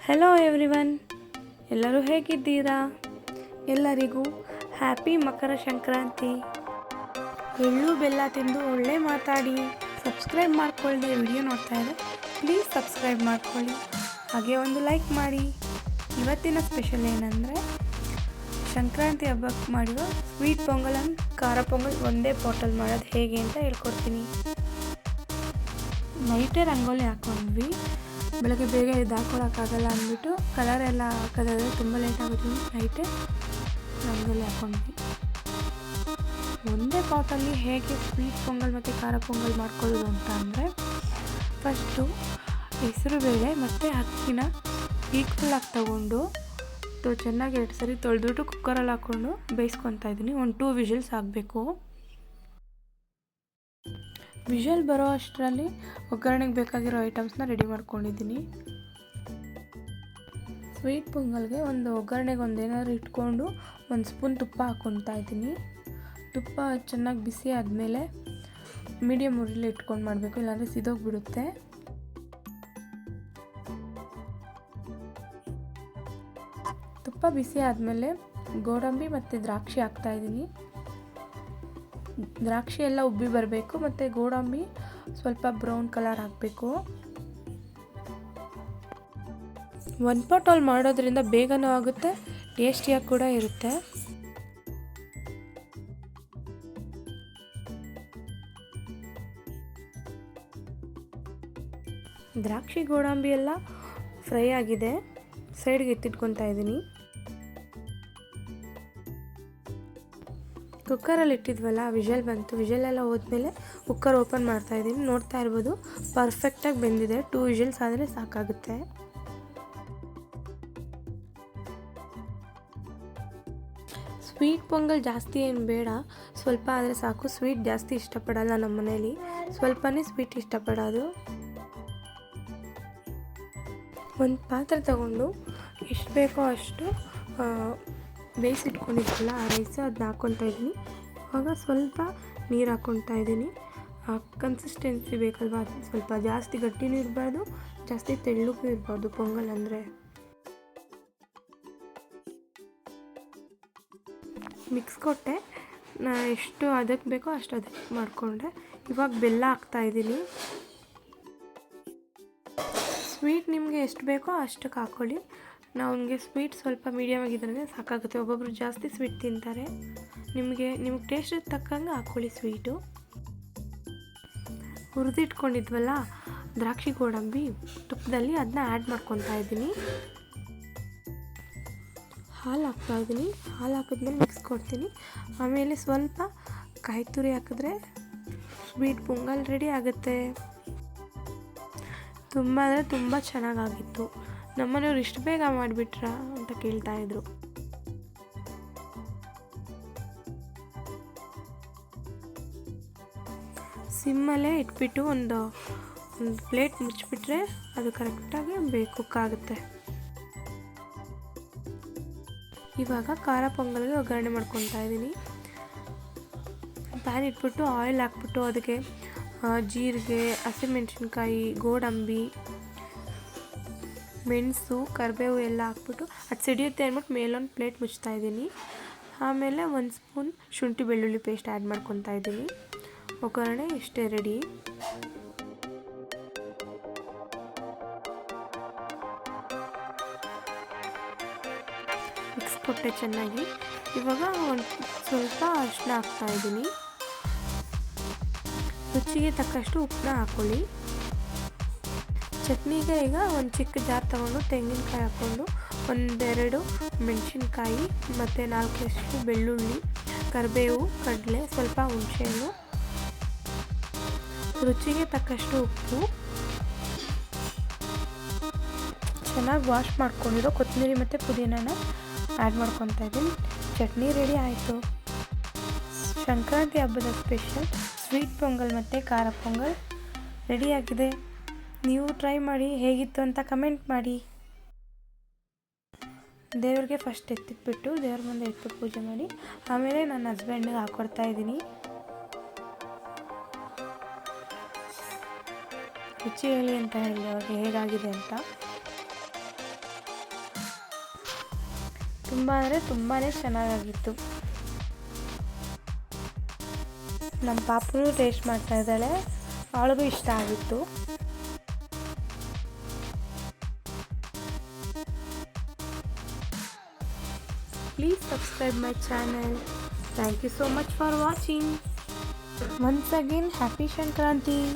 Hello everyone, ಎಲ್ಲರೂ ಹೇಗಿದ್ದೀರಾ? ಎಲ್ಲರಿಗೂ ಹ್ಯಾಪಿ ಮಕರ ಸಂಕ್ರಾಂತಿ. ಎಳ್ಳು ಬೆಲ್ಲ ತಿಂದು ಒಳ್ಳೆ ಮಾತಾಡಿ. ಸಬ್ಸ್ಕ್ರೈಬ್ ಮಾಡ್ಕೊಳ್ಳಿ. ವಿಡಿಯೋ ನೋಡ್ತಾ ಇದ್ದರೆ ಪ್ಲೀಸ್ ಸಬ್ಸ್ಕ್ರೈಬ್ ಮಾಡ್ಕೊಳ್ಳಿ, ಹಾಗೆ ಒಂದು ಲೈಕ್ ಮಾಡಿ. ಇವತ್ತಿನ ಸ್ಪೆಷಲ್ ಏನಂದರೆ ಸಂಕ್ರಾಂತಿ ಹಬ್ಬಕ್ಕೆ ಮಾಡಿರೋ ಸ್ವೀಟ್ ಪೊಂಗಲ್ ಆ್ಯಂಡ್ ಖಾರ ಪೊಂಗಲ್ ಒಂದೇ ಪಾಟಲ್ ಮಾಡೋದು ಹೇಗೆ ಅಂತ ಹೇಳ್ಕೊಡ್ತೀನಿ. ನೈಟೇ ರಂಗೋಲಿ ಹಾಕ್ಕೊಂಡ್ವಿ. ಬೆಳಗ್ಗೆ ಬೇಗ ಎದ್ದು ಹಾಕ್ಕೊಳಕ್ಕಾಗಲ್ಲ ಅಂದ್ಬಿಟ್ಟು ಕಲರ್ ಎಲ್ಲ ಹಾಕೋದಾದ್ರೆ ತುಂಬ ಲೇಟ್ ಆಗುತ್ತೆ. ನೈಟೇ ರಂಗೋಲಿ ಹಾಕ್ಕೊಂಡ್ವಿ. ಒಂದೇ ಪಾಟಲ್ಲಿ ಹೇಗೆ ಸ್ವೀಟ್ ಪೊಂಗಲ್ ಮತ್ತು ಖಾರ ಪೊಂಗಲ್ ಮಾಡ್ಕೊಳ್ಳೋದು ಅಂತ ಅಂದರೆ, ಫಸ್ಟು ಹೆಸರುಬೇಳೆ ಮತ್ತು ಅಕ್ಕಿನ ಈಕ್ವಲಾಗಿ ತೊಗೊಂಡು ಚೆನ್ನಾಗಿ 2 ಸರಿ ತೊಳೆದ್ಬಿಟ್ಟು ಕುಕ್ಕರಲ್ಲಿ ಹಾಕ್ಕೊಂಡು ಬೇಯಿಸ್ಕೊತಾ ಇದ್ದೀನಿ. ಒಂದು 2 ವಿಷಲ್ಸ್ ಆಗಬೇಕು. ವಿಷಲ್ ಬರೋ ಅಷ್ಟರಲ್ಲಿ ಒಗ್ಗರಣೆಗೆ ಬೇಕಾಗಿರೋ ಐಟಮ್ಸ್ನ ರೆಡಿ ಮಾಡ್ಕೊಂಡಿದ್ದೀನಿ. ಸ್ವೀಟ್ ಪೊಂಗಲ್ಗೆ ಒಂದು ಒಗ್ಗರಣೆಗೆ ಏನಾದ್ರು ಇಟ್ಕೊಂಡು 1 ಸ್ಪೂನ್ ತುಪ್ಪ ಹಾಕ್ಕೊತಾ ಇದ್ದೀನಿ. ತುಪ್ಪ ಚೆನ್ನಾಗಿ ಬಿಸಿ ಆದಮೇಲೆ ಮೀಡಿಯಮ್ ಉರಿಲಿ ಇಟ್ಕೊಂಡು ಮಾಡಬೇಕು, ಇಲ್ಲಾಂದರೆ ಸಿದೋಗಿಬಿಡುತ್ತೆ. ತುಪ್ಪ ಬಿಸಿ ಆದಮೇಲೆ ಗೋಡಂಬಿ ಮತ್ತು ದ್ರಾಕ್ಷಿ ಹಾಕ್ತಾಯಿದ್ದೀನಿ. ದ್ರಾಕ್ಷಿ ಎಲ್ಲ ಉಬ್ಬಿ ಬರಬೇಕು ಮತ್ತು ಗೋಡಂಬಿ ಸ್ವಲ್ಪ ಬ್ರೌನ್ ಕಲರ್ ಹಾಕಬೇಕು. 1 ಪಾಟಲ್ಲಿ ಮಾಡೋದ್ರಿಂದ ಬೇಗನೂ ಆಗುತ್ತೆ, ಟೇಸ್ಟಿಯಾಗಿ ಕೂಡ ಇರುತ್ತೆ. ದ್ರಾಕ್ಷಿ ಗೋಡಂಬಿ ಎಲ್ಲ ಫ್ರೈ ಆಗಿದೆ, ಸೈಡ್ಗೆ ಎತ್ತಿಟ್ಕೊತಾ ಇದ್ದೀನಿ. ಕುಕ್ಕರಲ್ಲಿ ಇಟ್ಟಿದ್ವಲ್ಲ, ವಿಷಲ್ ಬಂತು. ವಿಷಲೆಲ್ಲ ಹೋದ್ಮೇಲೆ ಕುಕ್ಕರ್ ಓಪನ್ ಮಾಡ್ತಾಯಿದ್ದೀನಿ. ನೋಡ್ತಾ ಇರ್ಬೋದು, ಪರ್ಫೆಕ್ಟಾಗಿ ಬೆಂದಿದೆ. 2 ವಿಷಲ್ಸ್ ಆದರೆ ಸಾಕಾಗುತ್ತೆ. ಸ್ವೀಟ್ ಪೊಂಗಲ್ ಜಾಸ್ತಿ ಏನು ಬೇಡ, ಸ್ವಲ್ಪ ಆದರೆ ಸಾಕು. ಸ್ವೀಟ್ ಜಾಸ್ತಿ ಇಷ್ಟಪಡಲ್ಲ ನಮ್ಮ ಮನೇಲಿ, ಸ್ವಲ್ಪನೇ ಸ್ವೀಟ್ ಇಷ್ಟಪಡೋದು. ಒಂದು ಪಾತ್ರೆ ತಗೊಂಡು ಎಷ್ಟು ಬೇಕೋ ಅಷ್ಟು ಬೇಯಿಸಿಟ್ಕೊಂಡಿದ್ವಲ್ಲ ಆ ರೈಸು ಅದನ್ನ ಹಾಕ್ಕೊತಾ ಇದ್ದೀನಿ. ಇವಾಗ ಸ್ವಲ್ಪ ನೀರು ಹಾಕ್ಕೊತಾ ಇದ್ದೀನಿ. ಕನ್ಸಿಸ್ಟೆನ್ಸಿ ಬೇಕಲ್ವ, ಸ್ವಲ್ಪ ಜಾಸ್ತಿ ಗಟ್ಟಿನೂ ಇರಬಾರ್ದು, ಜಾಸ್ತಿ ತೆಳ್ಳಗೂ ಇರಬಾರ್ದು ಪೊಂಗಲ್ ಅಂದರೆ. ಮಿಕ್ಸ್ ಕೊಟ್ಟೆ, ಎಷ್ಟು ಅದಕ್ಕೆ ಬೇಕೋ ಅಷ್ಟು ಅದಕ್ಕೆ ಮಾಡಿಕೊಂಡೆ. ಇವಾಗ ಬೆಲ್ಲ ಹಾಕ್ತಾಯಿದ್ದೀನಿ. ಸ್ವೀಟ್ ನಿಮಗೆ ಎಷ್ಟು ಬೇಕೋ ಅಷ್ಟಕ್ಕೆ ಹಾಕ್ಕೊಳ್ಳಿ. ನನಗೆ ಸ್ವೀಟ್ ಸ್ವಲ್ಪ ಮೀಡಿಯಮ್ ಆಗಿದ್ರೆ ಸಾಕಾಗುತ್ತೆ. ಒಬ್ಬೊಬ್ರು ಜಾಸ್ತಿ ಸ್ವೀಟ್ ತಿಂತಾರೆ. ನಿಮಗೆ ಟೇಸ್ಟಿಗೆ ತಕ್ಕಂಗೆ ಹಾಕ್ಕೊಳ್ಳಿ ಸ್ವೀಟು. ಹುರಿದಿಟ್ಕೊಂಡಿದ್ವಲ್ಲ ದ್ರಾಕ್ಷಿ ಗೋಡಂಬಿ ತುಪ್ಪದಲ್ಲಿ, ಅದನ್ನ ಆ್ಯಡ್ ಮಾಡ್ಕೊತಾ ಇದ್ದೀನಿ. ಹಾಲು ಹಾಕ್ತಾಯಿದ್ದೀನಿ. ಹಾಲು ಹಾಕಿದ್ಮೇಲೆ ಮಿಕ್ಸ್ ಕೊಡ್ತೀನಿ. ಆಮೇಲೆ ಸ್ವಲ್ಪ ಕಾಯಿ ತುರಿ ಹಾಕಿದ್ರೆ ಸ್ವೀಟ್ ಪೊಂಗಲ್ ರೆಡಿ ಆಗುತ್ತೆ. ತುಂಬ ಅಂದರೆ ತುಂಬ ಚೆನ್ನಾಗಾಗಿತ್ತು. ನಮ್ಮನೆಯವ್ರು ಇಷ್ಟು ಬೇಗ ಮಾಡಿಬಿಟ್ರಾ ಅಂತ ಕೇಳ್ತಾಯಿದ್ರು. ಸಿಮ್ಮಲ್ಲೇ ಇಟ್ಬಿಟ್ಟು ಒಂದು ಪ್ಲೇಟ್ ಮುಚ್ಚಿಬಿಟ್ರೆ ಅದು ಕರೆಕ್ಟಾಗಿ ಕುಕ್ಕಾಗುತ್ತೆ. ಇವಾಗ ಖಾರ ಪೊಂಗಲ್ಗೆ ಒಗ್ಗರಣೆ ಮಾಡ್ಕೊತಾ ಇದ್ದೀನಿ. ಪ್ಯಾನ್ ಇಟ್ಬಿಟ್ಟು ಆಯಿಲ್ ಹಾಕ್ಬಿಟ್ಟು ಅದಕ್ಕೆ ಜೀರಿಗೆ, ಹಸಿಮೆಣಸಿನ್ಕಾಯಿ, ಗೋಡಂಬಿ, ಮೆಣಸು, ಕರಿಬೇವು ಎಲ್ಲ ಹಾಕ್ಬಿಟ್ಟು ಅದು ಸಿಡಿಯುತ್ತೆ ಅಂದ್ಬಿಟ್ಟು ಮೇಲೊಂದು ಪ್ಲೇಟ್ ಮುಚ್ತಾ ಇದ್ದೀನಿ. ಆಮೇಲೆ 1 ಸ್ಪೂನ್ ಶುಂಠಿ ಬೆಳ್ಳುಳ್ಳಿ ಪೇಸ್ಟ್ ಆ್ಯಡ್ ಮಾಡ್ಕೊತಾ ಇದ್ದೀನಿ. ಒಗ್ಗರಣೆ ಇಷ್ಟೇ ರೆಡಿ. ಮಿಕ್ಸ್ ಕೊಟ್ಟೆ ಚೆನ್ನಾಗಿ. ಇವಾಗ ಸ್ವಲ್ಪ ಅರಿಶಿನ ಹಾಕ್ತಾಯಿದ್ದೀನಿ. ರುಚಿಗೆ ತಕ್ಕಷ್ಟು ಉಪ್ಪನ್ನ ಹಾಕ್ಕೊಳ್ಳಿ. ಚಟ್ನಿಗೆ ಈಗ ಒಂದು ಚಿಕ್ಕ ಜಾರ್ ತೊಗೊಂಡು ತೆಂಗಿನಕಾಯಿ ಹಾಕ್ಕೊಂಡು 1-2 ಮೆಣಸಿನ್ಕಾಯಿ ಮತ್ತು 4 ಬೆಳ್ಳುಳ್ಳಿ, ಕರಿಬೇವು, ಕಡಲೆ, ಸ್ವಲ್ಪ ಹುಣಸೆಹಣ್ಣು, ರುಚಿಗೆ ತಕ್ಕಷ್ಟು ಉಪ್ಪು, ಚೆನ್ನಾಗಿ ವಾಶ್ ಮಾಡ್ಕೊಂಡಿರೋ ಕೊತ್ತಂಬರಿ ಮತ್ತು ಪುದೀನಾನ ಆ್ಯಡ್ ಮಾಡ್ಕೊತಾ ಇದ್ದೀನಿ. ಚಟ್ನಿ ರೆಡಿ ಆಯಿತು. ಸಂಕ್ರಾಂತಿ ಹಬ್ಬದ ಸ್ಪೆಷಲ್ ಸ್ವೀಟ್ ಪೊಂಗಲ್ ಮತ್ತು ಖಾರ ಪೊಂಗಲ್ ರೆಡಿಯಾಗಿದೆ. ನೀವು ಟ್ರೈ ಮಾಡಿ, ಹೇಗಿತ್ತು ಅಂತ ಕಮೆಂಟ್ ಮಾಡಿ. ದೇವ್ರಿಗೆ ಫಸ್ಟ್ ಎತ್ತಿಟ್ಬಿಟ್ಟು ದೇವ್ರ ಮುಂದೆ ಇಟ್ಬಿಟ್ಟು ಪೂಜೆ ಮಾಡಿ ಆಮೇಲೆ ನನ್ನ ಹಸ್ಬೆಂಡ್ಗೆ ಹಾಕ್ಕೊಡ್ತಾ ಇದ್ದೀನಿ. ರುಚಿ ಹೇಳಿ ಅಂತ ಹೇಳಿ ಅವ್ರಿಗೆ ಹೇಗಾಗಿದೆ ಅಂತ. ತುಂಬ ಅಂದರೆ ತುಂಬಾ ಚೆನ್ನಾಗಾಗಿತ್ತು. ನಮ್ಮ ಪಾಪು ಟೇಸ್ಟ್ ಮಾಡ್ತಾ ಇದ್ದಾಳೆ, ಅವಳಿಗೂ ಇಷ್ಟ ಆಗಿತ್ತು. Please subscribe my channel. Thank you so much for watching. Once again, happy Shankranti.